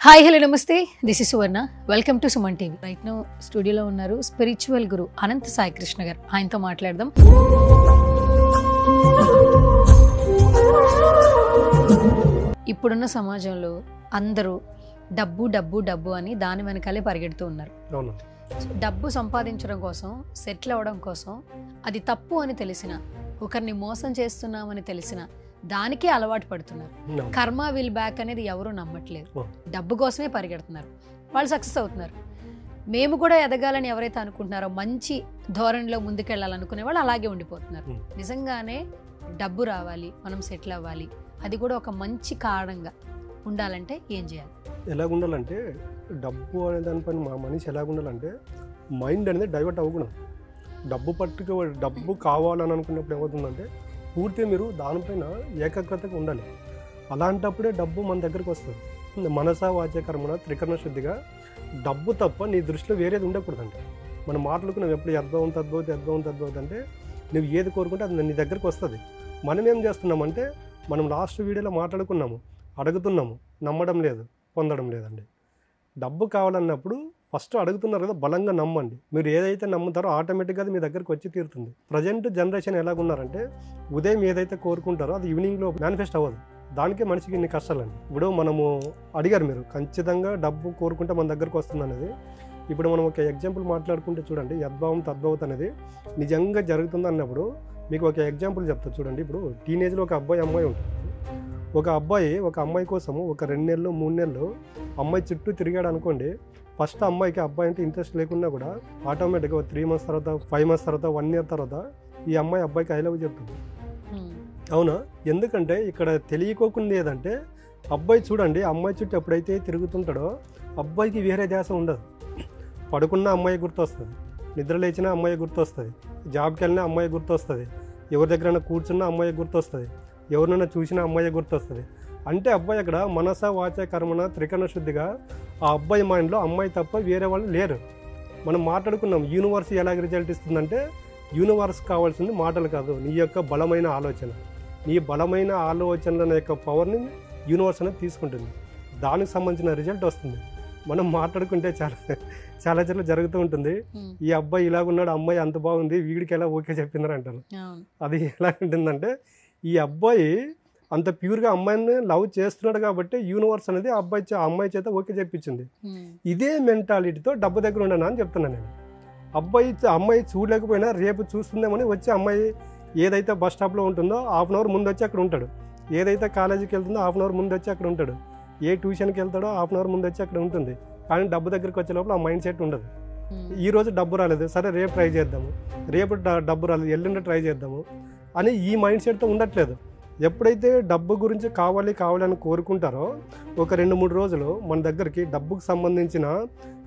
Hi hello నమస్తే this is Suvarna welcome to Suman TV. Right now స్టూడియోలో ఉన్నారు spiritual గురు అనంత సాయి కృష్ణ గారు. ఆయనతో మాట్లాడదాం. ఇప్పుడున్న సమాజంలో అందరూ డబ్బు డబ్బు డబ్బు అని దాని వెనకాలే పరిగెడుతూ ఉన్నారు. డబ్బు సంపాదించడం కోసం, సెటిల్ అవ్వడం కోసం, అది తప్పు అని తెలిసిన, ఒకరిని మోసం చేస్తున్నామని తెలిసిన దానికే అలవాటు పడుతున్నారు. కర్మ విల్ బ్యాక్ అనేది ఎవరూ నమ్మట్లేదు. డబ్బు కోసమే పరిగెడుతున్నారు. వాళ్ళు సక్సెస్ అవుతున్నారు. మేము కూడా ఎదగాలని ఎవరైతే అనుకుంటున్నారో, మంచి ధోరణిలో ముందుకెళ్ళాలనుకునే వాళ్ళు అలాగే ఉండిపోతున్నారు. నిజంగానే డబ్బు రావాలి, మనం సెటిల్ అవ్వాలి, అది కూడా ఒక మంచి కారణంగా ఉండాలంటే ఏం చేయాలి? ఎలాగుండాలంటే, డబ్బు అనే దానిపైన మా మనిషి ఎలాగుండాలంటే మైండ్ అనేది డైవర్ట్ అవ్వకూడదు. డబ్బు కావాలని అనుకున్నప్పుడు ఏమవుతుందంటే పూర్తి మీరు దానిపైన ఏకాగ్రతగా ఉండాలి. అలాంటప్పుడే డబ్బు మన దగ్గరికి వస్తుంది. మనస వాచ కర్మణ త్రికరణ శుద్ధిగా డబ్బు తప్ప నీ దృష్టిలో వేరేది ఉండకూడదండి. మనం మాట్లాడుకున్నాం ఎప్పుడు యద్భవం తద్భవతి అంటే నువ్వు ఏది కోరుకుంటే అది నీ దగ్గరికి వస్తుంది. మనం ఏం చేస్తున్నామంటే, మనం లాస్ట్ వీడియోలో మాట్లాడుకున్నాము, అడుగుతున్నాము, నమ్మడం లేదు, పొందడం లేదండి. డబ్బు కావాలన్నప్పుడు ఫస్ట్ అడుగుతున్నారు కదా, బలంగా నమ్మండి. మీరు ఏదైతే నమ్ముతారో ఆటోమేటిక్గా అది మీ దగ్గరికి వచ్చి తీరుతుంది. ప్రజెంట్ జనరేషన్ ఎలాగున్నారంటే, ఉదయం ఏదైతే కోరుకుంటారో అది ఈవినింగ్లో మేనిఫెస్ట్ అవ్వదు. దానికే మనిషికి ఇన్ని కష్టాలండి. ఇప్పుడు మనము అడిగారు మీరు, ఖచ్చితంగా డబ్బు కోరుకుంటే మన దగ్గరకు వస్తుంది అనేది. ఇప్పుడు మనం ఒక ఎగ్జాంపుల్ మాట్లాడుకుంటే చూడండి, యద్భావం తద్భవత్ అనేది నిజంగా జరుగుతుంది అన్నప్పుడు మీకు ఒక ఎగ్జాంపుల్ చెప్తా చూడండి. ఇప్పుడు టీనేజ్లో ఒక అబ్బాయి అమ్మాయి ఉంటుంది. ఒక అబ్బాయి ఒక అమ్మాయి కోసము ఒక 2 నెలలు 3 నెలలు అమ్మాయి చుట్టూ తిరిగాడు అనుకోండి. ఫస్ట్ అమ్మాయికి అబ్బాయి అంటే ఇంట్రెస్ట్ లేకున్నా కూడా ఆటోమేటిక్గా 3 మంత్స్ తర్వాత, 5 మంత్స్ తర్వాత, 1 ఇయర్ తర్వాత ఈ అమ్మాయి అబ్బాయికి ఐ లవ్ చెప్తుంది. అవునా? ఎందుకంటే ఇక్కడ తెలియకోకుండా ఏదంటే, అబ్బాయి చూడండి, అమ్మాయి చుట్టూ ఎప్పుడైతే తిరుగుతుంటాడో అబ్బాయికి వేరే ధ్యాస ఉండదు. పడుకున్న అమ్మాయి గుర్తొస్తుంది, నిద్ర లేచిన అమ్మాయి గుర్తొస్తుంది, జాబ్కి వెళ్ళినా అమ్మాయి గుర్తొస్తుంది, ఎవరి దగ్గరైనా కూర్చున్న అమ్మాయి గుర్తొస్తుంది, ఎవరినైనా చూసిన అమ్మాయి గుర్తొస్తుంది. అంటే అబ్బాయి అక్కడ మనస వాచ కర్మణ త్రికరణ శుద్ధిగా ఆ అబ్బాయి మైండ్లో అమ్మాయి తప్ప వేరే వాళ్ళు లేరు. మనం మాట్లాడుకున్నాం, యూనివర్స్ ఎలాగ రిజల్ట్ ఇస్తుందంటే, యూనివర్స్ కావాల్సింది మాటలు కాదు, నీ యొక్క బలమైన ఆలోచన. నీ బలమైన ఆలోచనల యొక్క పవర్ని యూనివర్స్ అనేది తీసుకుంటుంది. దానికి సంబంధించిన రిజల్ట్ వస్తుంది. మనం మాట్లాడుకుంటే చాలా జరుగుతూ ఉంటుంది. ఈ అబ్బాయి ఇలాగున్నాడు, అమ్మాయి అంత బాగుంది, వీడికి ఎలా ఓకే చెప్పిందని అంటారు. అది ఎలా ఉంటుందంటే, ఈ అబ్బాయి అంత ప్యూర్గా అమ్మాయిని లవ్ చేస్తున్నాడు కాబట్టి యూనివర్స్ అనేది అమ్మాయి చేత ఓకే చెప్పించింది. ఇదే మెంటాలిటీతో డబ్బు దగ్గర ఉండను అని చెప్తున్నాను నేను. అమ్మాయి చూడలేకపోయినా రేపు చూస్తుందేమని వచ్చి, అమ్మాయి ఏదైతే బస్ స్టాప్లో ఉంటుందో 1/2 అవర్ ముందు వచ్చి అక్కడ ఉంటాడు. ఏదైతే కాలేజీకి వెళ్తుందో 1/2 అవర్ ముందు వచ్చి అక్కడ ఉంటాడు. ఏ ట్యూషన్కి వెళ్తాడో 1/2 అవర్ ముందు వచ్చి అక్కడ ఉంటుంది. కానీ డబ్బు దగ్గరికి వచ్చే లోపల ఆ మైండ్ సెట్ ఉండదు. ఈరోజు డబ్బు రాలేదు, సరే రేపు ట్రై చేద్దాము, రేపు డబ్బు రాలేదు, ఎల్లుండి ట్రై చేద్దాము అని ఈ మైండ్ సెట్తో ఉండట్లేదు. ఎప్పుడైతే డబ్బు గురించి కావాలి అని కోరుకుంటారో, ఒక 2-3 రోజులు మన దగ్గరికి డబ్బుకు సంబంధించిన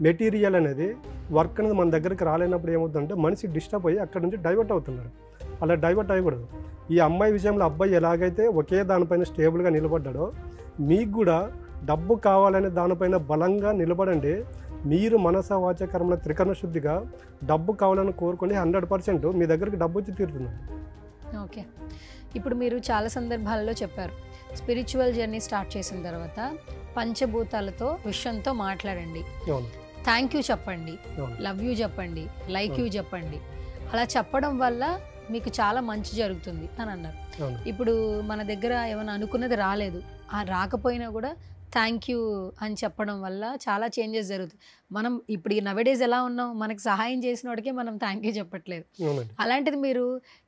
మెటీరియల్ అనేది, వర్క్ అనేది మన దగ్గరికి రాలేనప్పుడు ఏమవుతుందంటే మనిషి డిస్టర్బ్ అయ్యి అక్కడ నుంచి డైవర్ట్ అవుతున్నారు. అలా డైవర్ట్ అయ్యకూడదు. ఈ అమ్మాయి విషయంలో అబ్బాయి ఎలాగైతే ఒకే దానిపైన స్టేబుల్గా నిలబడ్డాడో, మీకు కూడా డబ్బు కావాలనే దానిపైన బలంగా నిలబడండి. మీరు మనస వాచ కర్మణ త్రికరణ శుద్ధిగా డబ్బు కావాలని కోరుకొని 100% మీ దగ్గరికి డబ్బు వచ్చి తీరుతుంది. ఓకే, ఇప్పుడు మీరు చాలా సందర్భాలలో చెప్పారు, స్పిరిచువల్ జర్నీ స్టార్ట్ చేసిన తర్వాత పంచభూతాలతో, విషయంతో మాట్లాడండి, థ్యాంక్ యూ చెప్పండి, లవ్ యూ చెప్పండి, లైక్ యూ చెప్పండి. అలా చెప్పడం వల్ల మీకు చాలా మంచి జరుగుతుంది అని అన్నారు. ఇప్పుడు మన దగ్గర ఏమైనా అనుకున్నది రాలేదు, ఆ రాకపోయినా కూడా థ్యాంక్ యూ అని చెప్పడం వల్ల చాలా చేంజెస్ జరుగుతాయి. మనం ఇప్పుడు ఈ నవేడేస్ ఎలా ఉన్నాం, మనకి సహాయం చేసిన వాడికే మనం థ్యాంక్ యూ చెప్పట్లేదు. అలాంటిది మీరు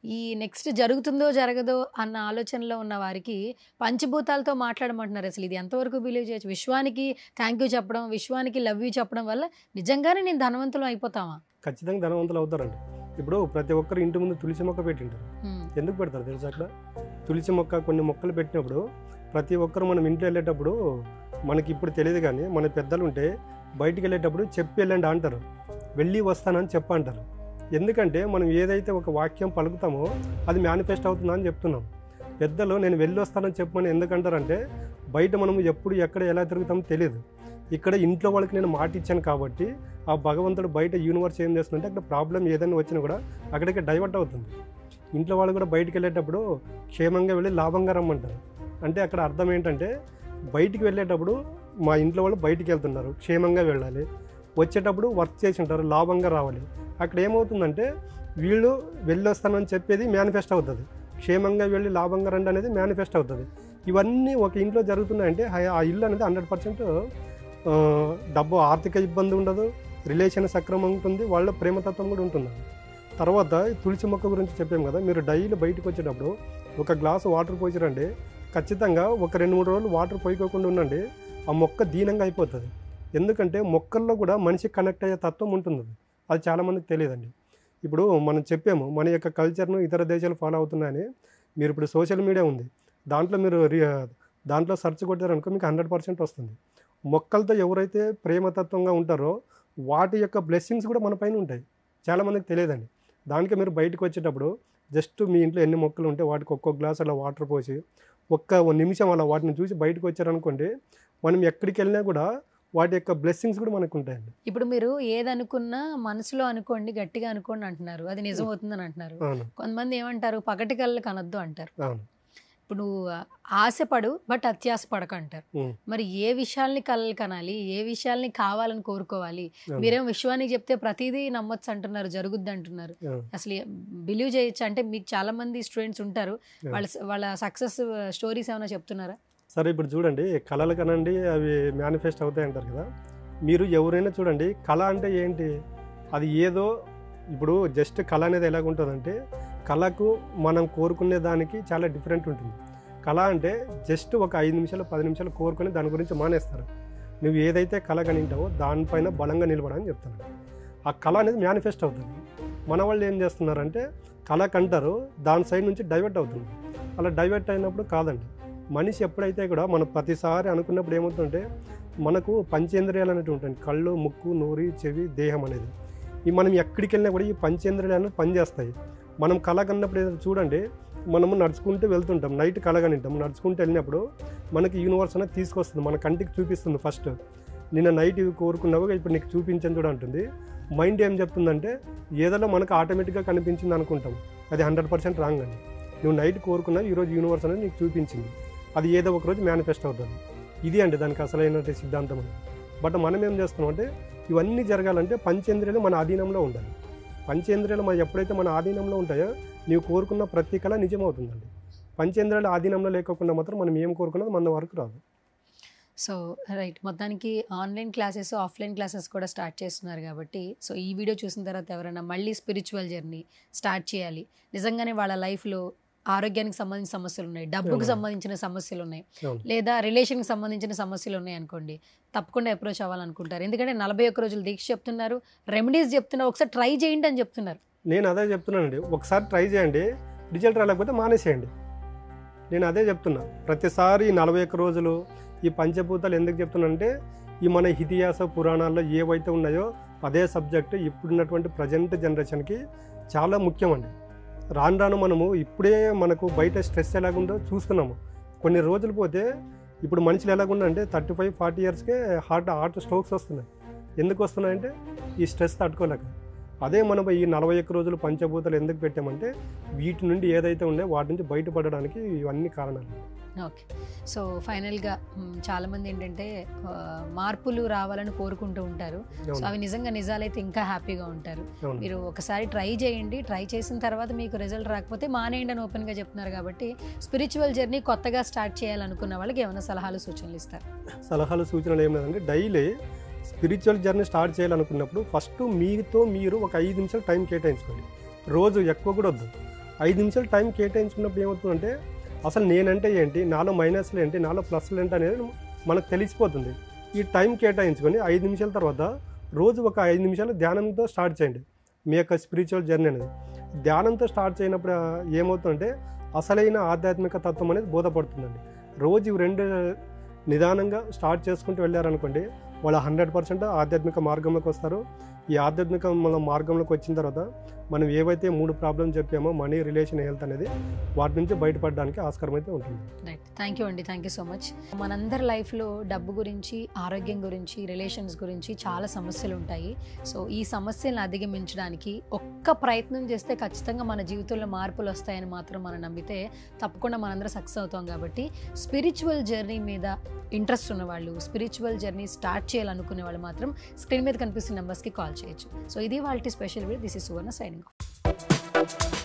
ఈ నెక్స్ట్ జరుగుతుందో జరగదో అన్న ఆలోచనలో ఉన్న వారికి పంచభూతాలతో మాట్లాడమంటున్నారు. అసలు ఇది ఎంతవరకు బిలీవ్ చేయొచ్చు? విశ్వానికి థ్యాంక్ యూ చెప్పడం, విశ్వానికి లవ్ యూ చెప్పడం వల్ల నిజంగానే నేను ధనవంతులు అయిపోతామా? ఖచ్చితంగా ధనవంతులు అవుతారండి. ఇప్పుడు ప్రతి ఒక్కరు ఇంటి ముందు తులసి మొక్క పెట్టింటారు. ఎందుకు పెడతారు తెలుసా? అక్కడ తులసి మొక్క, కొన్ని మొక్కలు పెట్టినప్పుడు ప్రతి ఒక్కరు మనం ఇంట్లో వెళ్ళేటప్పుడు, మనకి ఇప్పుడు తెలియదు కానీ మన పెద్దలు ఉంటే బయటికి వెళ్ళేటప్పుడు చెప్పి వెళ్ళండి అంటారు, వెళ్ళి వస్తానని చెప్పంటారు. ఎందుకంటే మనం ఏదైతే ఒక వాక్యం పలుకుతామో అది మేనిఫెస్ట్ అవుతుందా అని చెప్తున్నాం. పెద్దలు నేను వెళ్ళి వస్తానని చెప్పమని ఎందుకంటారంటే, బయట మనం ఎప్పుడు ఎక్కడ ఎలా తిరుగుతామో తెలియదు. ఇక్కడ ఇంట్లో వాళ్ళకి నేను మాట ఇచ్చాను కాబట్టి ఆ భగవంతుడు బయట యూనివర్స్ ఏం చేస్తుందంటే, అక్కడ ప్రాబ్లం ఏదైనా వచ్చినా కూడా అక్కడికి డైవర్ట్ అవుతుంది. ఇంట్లో వాళ్ళు కూడా బయటికి వెళ్ళేటప్పుడు క్షేమంగా వెళ్ళి లాభంగా రమ్మంటారు. అంటే అక్కడ అర్థం ఏంటంటే, బయటికి వెళ్ళేటప్పుడు మా ఇంట్లో వాళ్ళు బయటికి వెళ్తున్నారు, క్షేమంగా వెళ్ళాలి, వచ్చేటప్పుడు వర్క్ చేసి ఉంటారు, లాభంగా రావాలి. అక్కడ ఏమవుతుందంటే వీళ్ళు వెళ్ళొస్తానని చెప్పేది మేనిఫెస్ట్ అవుతుంది, క్షేమంగా వెళ్ళి లాభంగా రండి అనేది మేనిఫెస్ట్ అవుతుంది. ఇవన్నీ ఒక ఇంట్లో జరుగుతున్నాయంటే ఆ ఇల్లు అనేది 100% డబ్బు, ఆర్థిక ఇబ్బంది ఉండదు, రిలేషన్ సక్రమంగా ఉంటుంది, వాళ్ళ ప్రేమతత్వం కూడా ఉంటుంది. తర్వాత తులసి మొక్క గురించి చెప్పాము కదా, మీరు డైలీ బయటకు వచ్చేటప్పుడు ఒక గ్లాసు వాటర్ పోసిరండి, ఖచ్చితంగా ఒక 2-3 రోజులు వాటర్ పోయికోకుండా ఉండండి, ఆ మొక్క దీనంగా అయిపోతుంది. ఎందుకంటే మొక్కల్లో కూడా మనిషికి కనెక్ట్ అయ్యే తత్వం ఉంటుంది, అది చాలామందికి తెలియదండి. ఇప్పుడు మనం చెప్పాము మన యొక్క కల్చర్ను ఇతర దేశాలు ఫాలో అవుతున్నాయని. మీరు ఇప్పుడు సోషల్ మీడియా ఉంది, దాంట్లో మీరు దాంట్లో సెర్చ్ కొట్టారనుకో మీకు 100% వస్తుంది. మొక్కలతో ఎవరైతే ప్రేమతత్వంగా ఉంటారో వాటి యొక్క బ్లెస్సింగ్స్ కూడా మన పైన ఉంటాయి, చాలామందికి తెలియదండి. దానికి మీరు బయటకు వచ్చేటప్పుడు జస్ట్ మీ ఇంట్లో ఎన్ని మొక్కలు ఉంటే వాటికి ఒక్కొక్క గ్లాస్ అలా వాటర్ పోసి ఒక్క నిమిషం అలా వాటిని చూసి బయటకు వచ్చారనుకోండి, మనం ఎక్కడికి వెళ్ళినా కూడా వాటి యొక్క బ్లెస్సింగ్స్ కూడా మనకు ఉంటాయండి. ఇప్పుడు మీరు ఏదనుకున్నా మనసులో అనుకోండి, గట్టిగా అనుకోండి అంటున్నారు, అది నిజం అవుతుందని అంటున్నారు. కొంతమంది ఏమంటారు, పగటి కళ్ళు కనొద్దు అంటారు. ఇప్పుడు ఆశపడు బట్ అత్యాశ పడక అంటారు. మరి ఏ విషయాల్ని కళ్ళు కనాలి, ఏ విషయాల్ని కావాలని కోరుకోవాలి? మీరేం విశ్వానికి చెప్తే ప్రతిదీ నమ్మొచ్చు అంటున్నారు, జరుగుద్ది అంటున్నారు. అసలు బిలీవ్ చేయొచ్చు అంటే మీకు చాలా మంది స్టూడెంట్స్ ఉంటారు, వాళ్ళ సక్సెస్ స్టోరీస్ ఏమైనా చెప్తున్నారా? సరే, ఇప్పుడు చూడండి, కళలు కనండి అవి మేనిఫెస్ట్ అవుతాయి అంటారు కదా. మీరు ఎవరైనా చూడండి, కళ అంటే ఏంటి, అది ఏదో ఇప్పుడు జస్ట్ కళ అనేది ఎలాగుంటుందంటే కళకు మనం కోరుకునే దానికి చాలా డిఫరెంట్ ఉంటుంది. కళ అంటే జస్ట్ ఒక 5 నిమిషాలు 10 నిమిషాలు కోరుకొని దాని గురించి మానేస్తారు. నువ్వు ఏదైతే కళ కనింటావో దానిపైన బలంగా నిలబడని చెప్తాను. ఆ కళ అనేది మేనిఫెస్ట్ అవుతుంది. మన వాళ్ళు ఏం చేస్తున్నారంటే కళ కంటారు, దాని సైడ్ నుంచి డైవర్ట్ అవుతుంది. అలా డైవర్ట్ అయినప్పుడు కాదండి. మనిషి ఎప్పుడైతే కూడా మనం ప్రతిసారి అనుకున్నప్పుడు ఏమవుతుందంటే మనకు పంచేంద్రియాలు అనేవి ఉంటాయి, కళ్ళు, ముక్కు, నోరు, చెవి, దేహం అనేది. ఈ మనం ఎక్కడికి వెళ్ళినా కూడా ఈ పంచేంద్రియాలు అనేవి పనిచేస్తాయి. మనం కళ కన్నప్పుడు ఏదో చూడండి, మనము నడుచుకుంటూ వెళ్తుంటాం, నైట్ కళ కనింటాం, నడుచుకుంటూ వెళ్ళినప్పుడు మనకి యూనివర్స్ అనేది తీసుకొస్తుంది, మన కంటికి చూపిస్తుంది. ఫస్ట్ నిన్న నైట్ ఇవి కోరుకున్నావు ఇప్పుడు నీకు చూపించని కూడా అంటుంది. మైండ్ ఏం చెప్తుందంటే ఏదో మనకు ఆటోమేటిక్గా కనిపించింది అనుకుంటాం, అది 100% రాంగ్ అండి. నువ్వు నైట్ కోరుకున్నావు, ఈరోజు యూనివర్స్ అనేది నీకు చూపించింది, అది ఏదో ఒక రోజు మేనిఫెస్ట్ అవుతుంది. ఇది అండి దానికి అసలైన సిద్ధాంతం. బట్ మనం ఏం చేస్తున్నాం అంటే ఇవన్నీ జరగాలంటే పంచేంద్రియాలు మన ఆధీనంలో ఉండాలి. పంచేంద్రియాలు మన ఎప్పుడైతే మన ఆధీనంలో ఉంటాయో నీవు కోరుకున్న ప్రతి కళ నిజమవుతుందండి. పంచేంద్రియాలు ఆధీనంలో లేకుండా మాత్రం మనం ఏం కోరుకున్నది మన వరకు రాదు. సో రైట్, మొత్తానికి ఆన్లైన్ క్లాసెస్, ఆఫ్లైన్ క్లాసెస్ కూడా స్టార్ట్ చేస్తున్నారు కాబట్టి, సో ఈ వీడియో చూసిన తర్వాత ఎవరైనా మళ్ళీ స్పిరిచువల్ జర్నీ స్టార్ట్ చేయాలి, నిజంగానే వాళ్ళ లైఫ్లో ఆరోగ్యానికి సంబంధించిన సమస్యలు ఉన్నాయి, డబ్బుకు సంబంధించిన సమస్యలు ఉన్నాయి, లేదా రిలేషన్కి సంబంధించిన సమస్యలు ఉన్నాయి అనుకోండి, తప్పకుండా అప్రోచ్ అవ్వాలనుకుంటారు. ఎందుకంటే 41 రోజులు దీక్ష చెప్తున్నారు, రెమెడీస్ చెప్తున్నారు, ఒకసారి ట్రై చేయండి అని చెప్తున్నారు. నేను అదే చెప్తున్నానండి, ఒకసారి ట్రై చేయండి, రిజల్ట్ రాలేకపోతే మానేసేయండి. నేను అదే చెప్తున్నా. ప్రతిసారి 41 రోజులు ఈ పంచభూతాలు ఎందుకు చెప్తున్నానంటే ఈ మన ఇతిహాస పురాణాల్లో ఏవైతే ఉన్నాయో అదే సబ్జెక్టు ఇప్పుడున్నటువంటి ప్రజెంట్ జనరేషన్కి చాలా ముఖ్యమండి. రాను రాను మనము ఇప్పుడే మనకు బయట స్ట్రెస్ ఎలాగుందో చూస్తున్నాము. కొన్ని రోజులు పోతే ఇప్పుడు మనుషులు ఎలాగుందంటే 35-40 ఇయర్స్కే హార్ట్ స్ట్రోక్స్ వస్తున్నాయి. ఎందుకు వస్తున్నాయంటే ఈ స్ట్రెస్ తట్టుకోలేక. అదే మనం ఈ 41 రోజులు పంచభూతాలు ఎందుకు పెట్టామంటే వీటి నుండి ఏదైతే ఉండే వాటి నుంచి బయటపడడానికి ఇవన్నీ కారణాలు. ఓకే, సో ఫైనల్గా చాలామంది ఏంటంటే మార్పులు రావాలని కోరుకుంటూ ఉంటారు. సో అవి నిజంగా నిజాలైతే ఇంకా హ్యాపీగా ఉంటారు. మీరు ఒకసారి ట్రై చేయండి, ట్రై చేసిన తర్వాత మీకు రిజల్ట్ రాకపోతే మానేయండి అని ఓపెన్గా చెప్తున్నారు. కాబట్టి స్పిరిచువల్ జర్నీ కొత్తగా స్టార్ట్ చేయాలనుకున్న వాళ్ళకి ఏమైనా సలహాలు సూచనలు ఇస్తారు? సలహాలు సూచనలు ఏం లేదంటే డైలీ స్పిరిచువల్ జర్నీ స్టార్ట్ చేయాలనుకున్నప్పుడు ఫస్ట్ మీతో మీరు ఒక 5 నిమిషాలు టైం కేటాయించుకోండి. రోజు ఎక్కువ కూడా వద్దు, 5 నిమిషాలు టైం కేటాయించుకున్నప్పుడు ఏమవుతుందంటే అసలు నేనంటే ఏంటి, నాలో మైనస్లు ఏంటి, నాలో ప్లస్లు ఏంటి అనేది మనకు తెలిసిపోతుంది. ఈ టైం కేటాయించుకొని 5 నిమిషాల తర్వాత రోజు ఒక 5 నిమిషాలు ధ్యానంతో స్టార్ట్ చేయండి మీ యొక్క స్పిరిచువల్ జర్నీ అనేది. ధ్యానంతో స్టార్ట్ చేయనప్పుడు ఏమవుతుందంటే అసలైన ఆధ్యాత్మిక తత్వం అనేది బోధపడుతుందండి. రోజు ఇవి 2 నిదానంగా స్టార్ట్ చేసుకుంటూ వెళ్ళారనుకోండి, వాళ్ళు 100% ఆధ్యాత్మిక మార్గంలోకి వస్తారు. ఈ ఆధ్యాత్మిక మన మార్గంలోకి వచ్చిన తర్వాత మనం ఏవైతే 3 ప్రాబ్లమ్స్ చెప్పామో మనీ, రిలేషన్, హెల్త్ అనేది వాటి నుంచి బయటపడడానికి ఆస్కారం అయితే ఉంటుంది. రైట్, థ్యాంక్ యూ అండి, థ్యాంక్ యూ సో మచ్. మనందరి లైఫ్లో డబ్బు గురించి, ఆరోగ్యం గురించి, రిలేషన్స్ గురించి చాలా సమస్యలు ఉంటాయి. సో ఈ సమస్యలను అధిగమించడానికి ఒక్క ప్రయత్నం చేస్తే ఖచ్చితంగా మన జీవితంలో మార్పులు వస్తాయని మాత్రం మనం నమ్మితే తప్పకుండా మనందరం సక్సెస్ అవుతాం. కాబట్టి స్పిరిచువల్ జర్నీ మీద ఇంట్రెస్ట్ ఉన్నవాళ్ళు, స్పిరిచువల్ జర్నీ స్టార్ట్ చేయాలనుకునే వాళ్ళు మాత్రం స్క్రీన్ మీద కనిపిస్తున్న నెంబర్స్కి కాల్ చేయొచ్చు. సో ఇది వాళ్ళ special video. This is Suvarna signing off.